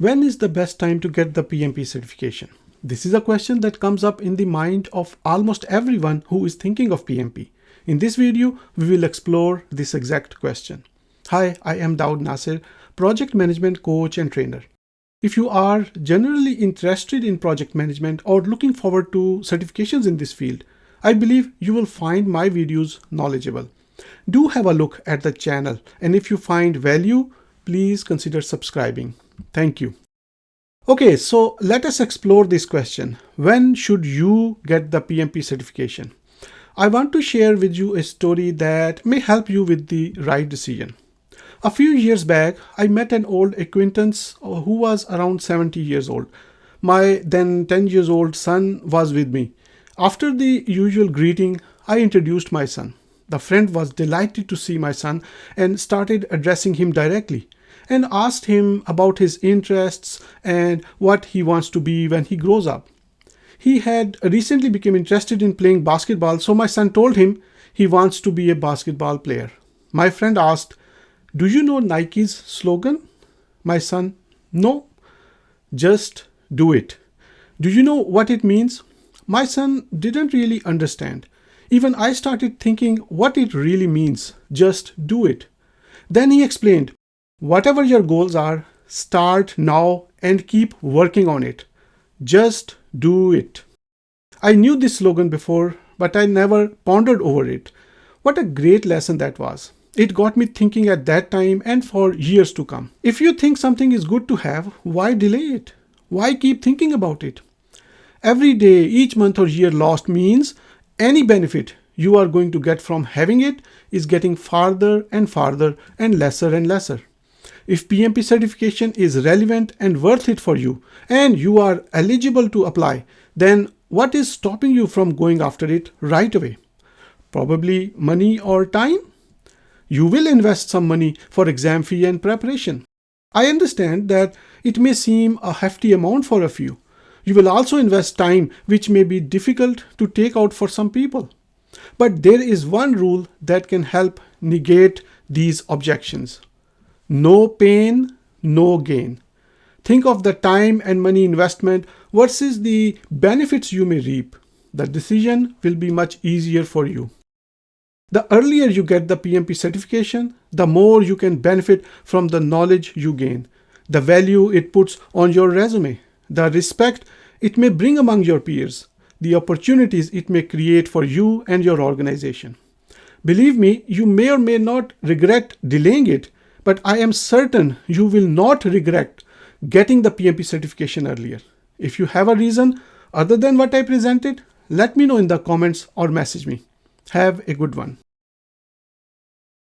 When is the best time to get the PMP certification? This is a question that comes up in the mind of almost everyone who is thinking of PMP. In this video, we will explore this exact question. Hi, I am Daud Nasir, project management coach and trainer. If you are generally interested in project management or looking forward to certifications in this field, I believe you will find my videos knowledgeable. Do have a look at the channel, and if you find value, please consider subscribing. Thank you. Okay, so let us explore this question. When should you get the PMP certification? I want to share with you a story that may help you with the right decision. A few years back, I met an old acquaintance who was around 70 years old. My then 10 years old son was with me. After the usual greeting, I introduced my son. The friend was delighted to see my son and started addressing him directly and asked him about his interests and what he wants to be when he grows up. He had recently become interested in playing basketball, so my son told him he wants to be a basketball player. My friend asked, "Do you know Nike's slogan?" My son, "No, just do it." "Do you know what it means?" My son didn't really understand. Even I started thinking what it really means, just do it. Then he explained, "Whatever your goals are, start now and keep working on it. Just do it." I knew this slogan before, but I never pondered over it. What a great lesson that was. It got me thinking at that time and for years to come. If you think something is good to have, why delay it? Why keep thinking about it? Every day, each month or year lost means any benefit you are going to get from having it is getting farther and lesser. If PMP certification is relevant and worth it for you and you are eligible to apply, then what is stopping you from going after it right away? Probably money or time? You will invest some money for exam fee and preparation. I understand that it may seem a hefty amount for a few. You will also invest time, which may be difficult to take out for some people. But there is one rule that can help negate these objections. No pain, no gain. Think of the time and money investment versus the benefits you may reap. The decision will be much easier for you. The earlier you get the PMP certification, the more you can benefit from the knowledge you gain, the value it puts on your resume, the respect it may bring among your peers, the opportunities it may create for you and your organization. Believe me, you may or may not regret delaying it, but I am certain you will not regret getting the PMP certification earlier. If you have a reason other than what I presented, let me know in the comments or message me. Have a good one.